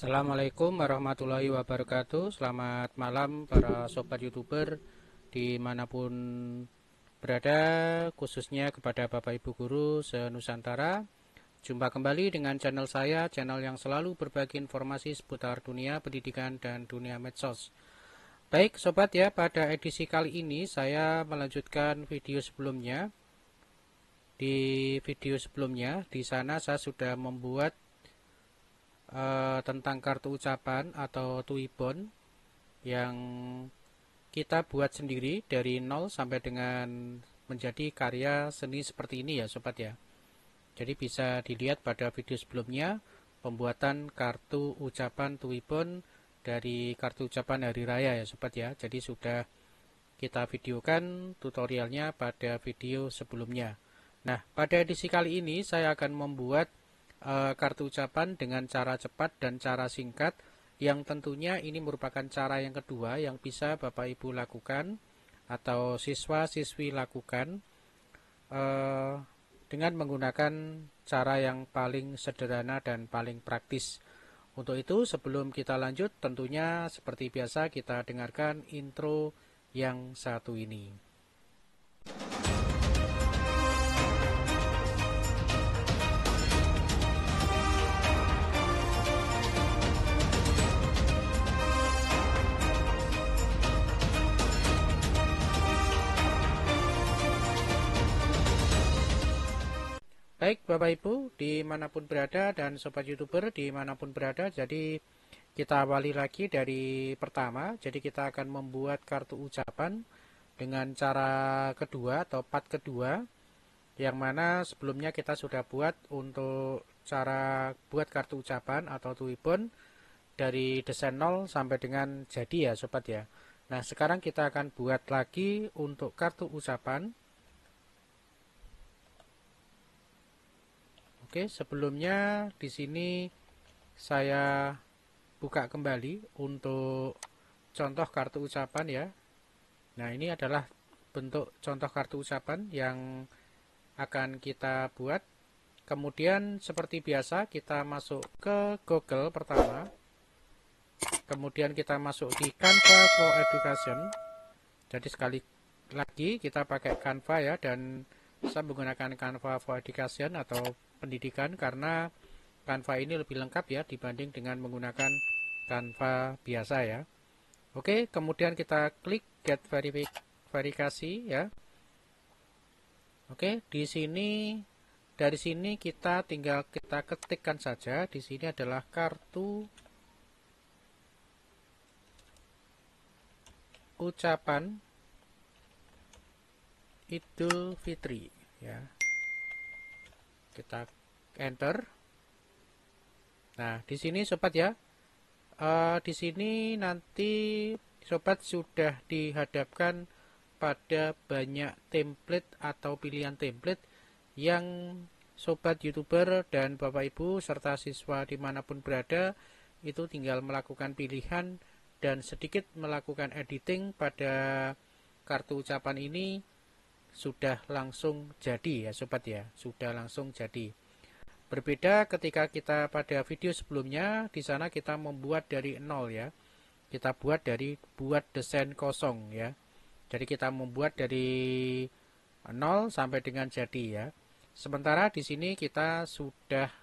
Assalamualaikum warahmatullahi wabarakatuh. Selamat malam para sobat YouTuber dimanapun berada, khususnya kepada Bapak Ibu Guru se-Nusantara. Jumpa kembali dengan channel saya, channel yang selalu berbagi informasi seputar dunia pendidikan dan dunia medsos. Baik sobat ya, pada edisi kali ini saya melanjutkan video sebelumnya. Di video sebelumnya, di sana saya sudah membuat tentang kartu ucapan atau tuibon yang kita buat sendiri dari nol sampai dengan menjadi karya seni seperti ini ya sobat ya. Jadi bisa dilihat pada video sebelumnya pembuatan kartu ucapan tuibon dari kartu ucapan hari raya ya sobat ya. Jadi sudah kita videokan tutorialnya pada video sebelumnya. Nah, pada edisi kali ini saya akan membuat kartu ucapan dengan cara cepat dan cara singkat, yang tentunya ini merupakan cara yang kedua yang bisa Bapak Ibu lakukan atau siswa-siswi lakukan dengan menggunakan cara yang paling sederhana dan paling praktis. Untuk itu sebelum kita lanjut, tentunya seperti biasa kita dengarkan intro yang satu ini. Baik Bapak Ibu dimanapun berada dan Sobat YouTuber dimanapun berada, jadi kita awali lagi dari pertama. Jadi kita akan membuat kartu ucapan dengan cara kedua atau part kedua, yang mana sebelumnya kita sudah buat untuk cara buat kartu ucapan atau tuibon dari desain nol sampai dengan jadi ya Sobat ya. Nah sekarang kita akan buat lagi untuk kartu ucapan. Oke, sebelumnya di sini saya buka kembali untuk contoh kartu ucapan ya. Nah, ini adalah bentuk contoh kartu ucapan yang akan kita buat. Kemudian seperti biasa kita masuk ke Google pertama. Kemudian kita masuk di Canva for Education. Jadi sekali lagi kita pakai Canva ya, dan saya menggunakan Canva for Education atau pendidikan karena Canva ini lebih lengkap ya dibanding dengan menggunakan Canva biasa ya. Oke, kemudian kita klik Get Verifikasi ya. Oke, di sini dari sini kita tinggal kita ketikkan saja. Di sini adalah kartu ucapan Idul Fitri ya. Kita enter. Nah, di sini sobat ya. Di sini nanti sobat sudah dihadapkan pada banyak template atau pilihan template yang sobat YouTuber dan Bapak Ibu serta siswa dimanapun berada itu tinggal melakukan pilihan dan sedikit melakukan editing pada kartu ucapan ini. Sudah langsung jadi ya sobat ya, sudah langsung jadi. Berbeda ketika kita pada video sebelumnya, di sana kita membuat dari nol ya. Kita buat desain kosong ya. Jadi kita membuat dari nol sampai dengan jadi ya. Sementara di sini kita sudah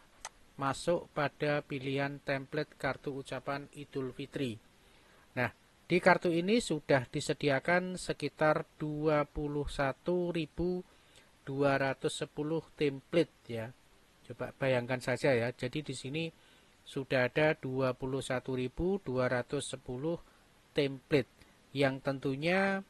masuk pada pilihan template kartu ucapan Idul Fitri. Nah, di kartu ini sudah disediakan sekitar 21.210 template ya. Coba bayangkan saja ya. Jadi di sini sudah ada 21.210 template yang tentunya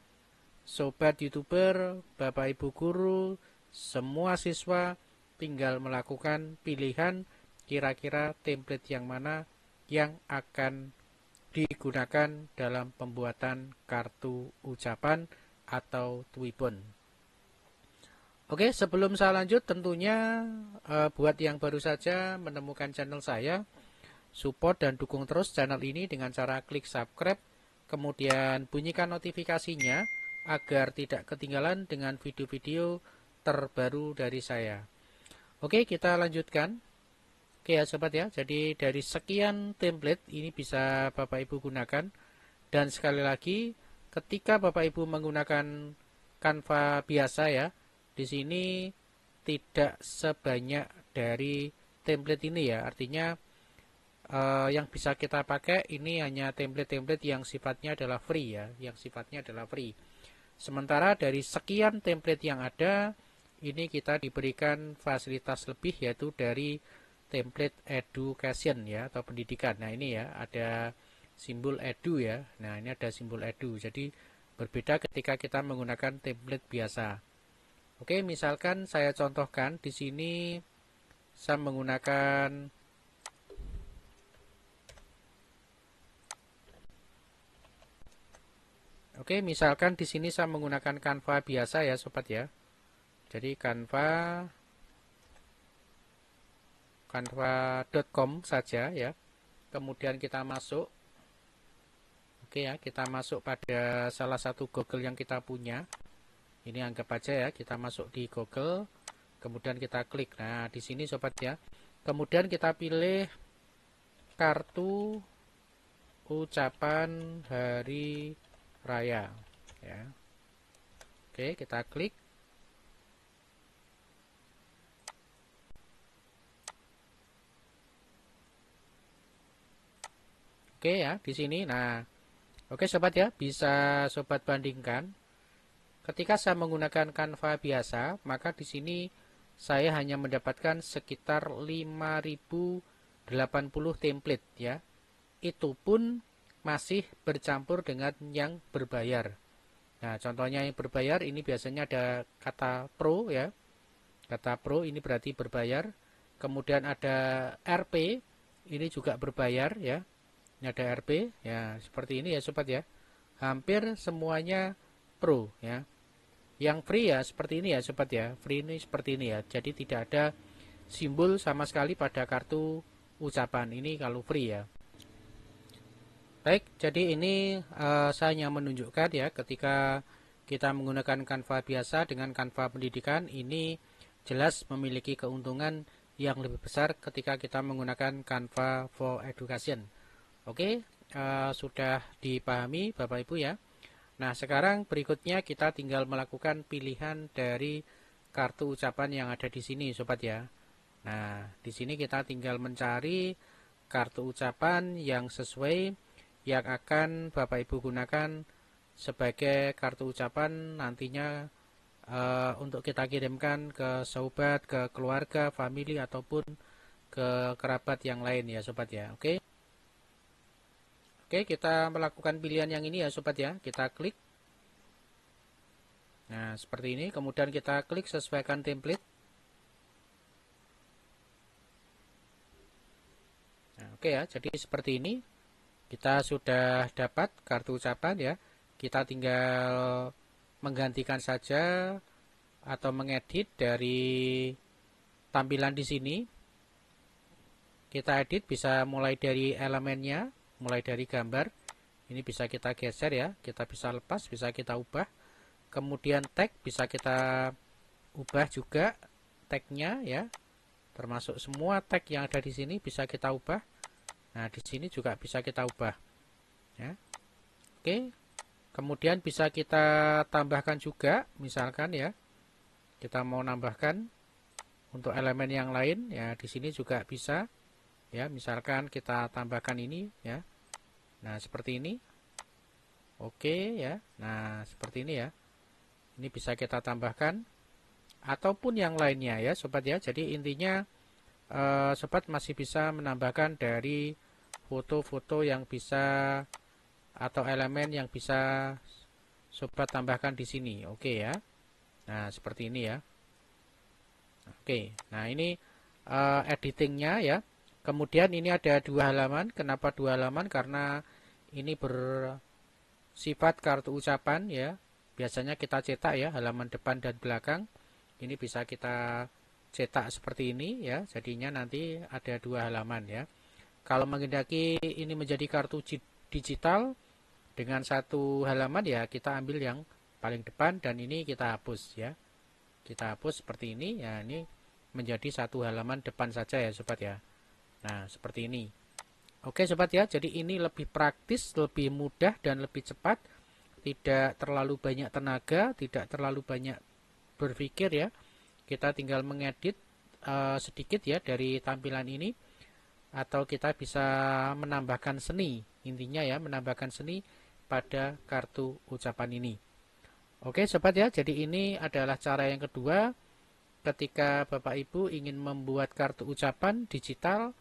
sobat YouTuber, Bapak Ibu guru, semua siswa tinggal melakukan pilihan kira-kira template yang mana yang akan digunakan dalam pembuatan kartu ucapan atau tuibon. Oke, sebelum saya lanjut tentunya buat yang baru saja menemukan channel saya, support dan dukung terus channel ini dengan cara klik subscribe, kemudian bunyikan notifikasinya agar tidak ketinggalan dengan video-video terbaru dari saya. Oke, kita lanjutkan. Oke ya sobat ya, jadi dari sekian template ini bisa Bapak Ibu gunakan. Dan sekali lagi, ketika Bapak Ibu menggunakan Canva biasa ya, di sini tidak sebanyak dari template ini ya. Artinya yang bisa kita pakai ini hanya template-template yang sifatnya adalah free ya, yang sifatnya adalah free. Sementara dari sekian template yang ada, ini kita diberikan fasilitas lebih yaitu dari template education ya atau pendidikan. Nah ini ya ada simbol edu ya. Nah ini ada simbol edu. Jadi berbeda ketika kita menggunakan template biasa. Oke, misalkan saya contohkan di sini saya menggunakan Oke, misalkan di sini saya menggunakan Canva biasa ya sobat ya. Jadi canva.com saja ya. Kemudian kita masuk. Oke ya, kita masuk pada salah satu Google yang kita punya. Ini anggap aja ya, kita masuk di Google. Kemudian kita klik. Nah, di sini sobat ya. Kemudian kita pilih kartu ucapan hari raya ya. Oke, kita klik. Oke ya, di sini. Nah, oke sobat ya, bisa sobat bandingkan. Ketika saya menggunakan Canva biasa, maka di sini saya hanya mendapatkan sekitar 5080 template ya. Itu pun masih bercampur dengan yang berbayar. Nah, contohnya yang berbayar ini biasanya ada kata pro ya. Kata pro ini berarti berbayar. Kemudian ada RP, ini juga berbayar ya. Ini ada RP, ya seperti ini ya sobat ya. Hampir semuanya pro ya. Yang free ya seperti ini ya sobat ya. Free ini seperti ini ya. Jadi tidak ada simbol sama sekali pada kartu ucapan. Ini kalau free ya. Baik, jadi ini saya hanya menunjukkan ya ketika kita menggunakan Canva biasa dengan Canva pendidikan ini jelas memiliki keuntungan yang lebih besar ketika kita menggunakan Canva for Education. Oke, sudah dipahami Bapak Ibu ya. Nah, sekarang berikutnya kita tinggal melakukan pilihan dari kartu ucapan yang ada di sini sobat ya. Nah, di sini kita tinggal mencari kartu ucapan yang sesuai yang akan Bapak Ibu gunakan sebagai kartu ucapan nantinya untuk kita kirimkan ke sobat, ke keluarga, family ataupun ke kerabat yang lain ya sobat ya. Oke. Oke, kita melakukan pilihan yang ini ya sobat ya. Kita klik. Nah, seperti ini. Kemudian kita klik sesuaikan template. Nah, oke ya, jadi seperti ini. Kita sudah dapat kartu ucapan ya. Kita tinggal menggantikan saja atau mengedit dari tampilan di sini. Kita edit bisa mulai dari elemennya, mulai dari gambar. Ini bisa kita geser ya, kita bisa lepas, bisa kita ubah. Kemudian tag bisa kita ubah juga tagnya ya. Termasuk semua tag yang ada di sini bisa kita ubah. Nah, di sini juga bisa kita ubah. Ya. Oke. Kemudian bisa kita tambahkan juga, misalkan ya. Kita mau nambahkan untuk elemen yang lain ya, di sini juga bisa. Ya, misalkan kita tambahkan ini ya. Nah, seperti ini. Oke ya. Nah, seperti ini ya. Ini bisa kita tambahkan ataupun yang lainnya ya, sobat ya. Jadi intinya sobat masih bisa menambahkan dari foto-foto yang bisa atau elemen yang bisa sobat tambahkan di sini. Oke ya. Nah, seperti ini ya. Oke. Nah, ini editingnya ya. Kemudian ini ada 2 halaman. Kenapa 2 halaman? Karena ini bersifat kartu ucapan ya. Biasanya kita cetak ya halaman depan dan belakang. Ini bisa kita cetak seperti ini ya. Jadinya nanti ada 2 halaman ya. Kalau menghendaki ini menjadi kartu digital dengan 1 halaman ya kita ambil yang paling depan dan ini kita hapus ya. Kita hapus seperti ini ya, ini menjadi 1 halaman depan saja ya sobat ya. Nah, seperti ini. Oke sobat ya, jadi ini lebih praktis, lebih mudah dan lebih cepat. Tidak terlalu banyak tenaga, tidak terlalu banyak berpikir ya. Kita tinggal mengedit sedikit ya dari tampilan ini, atau kita bisa menambahkan seni. Intinya ya, menambahkan seni pada kartu ucapan ini. Oke sobat ya, jadi ini adalah cara yang kedua ketika Bapak Ibu ingin membuat kartu ucapan digital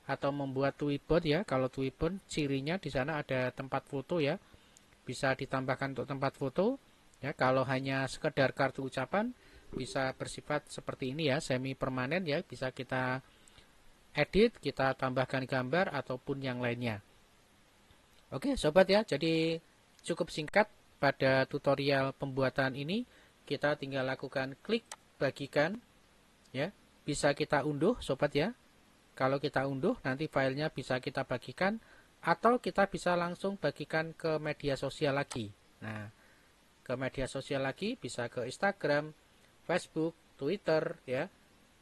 atau membuat Twibbot ya. Kalau Twibbot cirinya di sana ada tempat foto ya, bisa ditambahkan untuk tempat foto ya. Kalau hanya sekedar kartu ucapan bisa bersifat seperti ini ya, semi permanen ya, bisa kita edit, kita tambahkan gambar ataupun yang lainnya. Oke sobat ya, jadi cukup singkat pada tutorial pembuatan ini. Kita tinggal lakukan klik bagikan ya, bisa kita unduh sobat ya. Kalau kita unduh nanti filenya bisa kita bagikan, atau kita bisa langsung bagikan ke media sosial lagi. Nah, ke media sosial lagi bisa ke Instagram, Facebook, Twitter ya,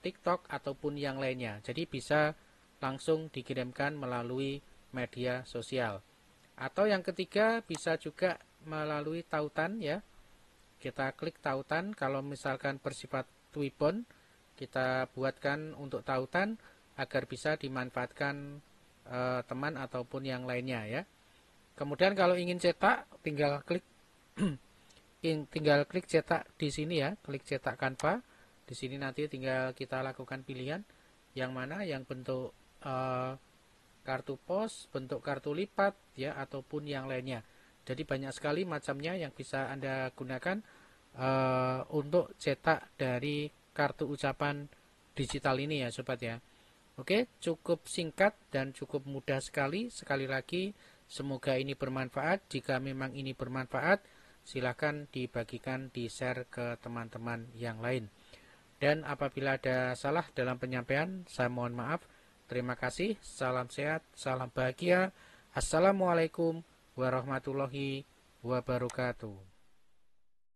TikTok ataupun yang lainnya. Jadi bisa langsung dikirimkan melalui media sosial. Atau yang ketiga bisa juga melalui tautan ya. Kita klik tautan, kalau misalkan bersifat Twibbon, kita buatkan untuk tautan agar bisa dimanfaatkan teman ataupun yang lainnya ya. Kemudian kalau ingin cetak tinggal klik cetak di sini ya, klik cetak Canva. Di sini nanti tinggal kita lakukan pilihan yang mana, yang bentuk kartu pos, bentuk kartu lipat ya, ataupun yang lainnya. Jadi banyak sekali macamnya yang bisa Anda gunakan untuk cetak dari kartu ucapan digital ini ya sobat ya. Oke, cukup singkat dan cukup mudah sekali. Sekali lagi, semoga ini bermanfaat. Jika memang ini bermanfaat, silakan dibagikan, di-share ke teman-teman yang lain. Dan apabila ada salah dalam penyampaian, saya mohon maaf. Terima kasih, salam sehat, salam bahagia. Assalamualaikum warahmatullahi wabarakatuh.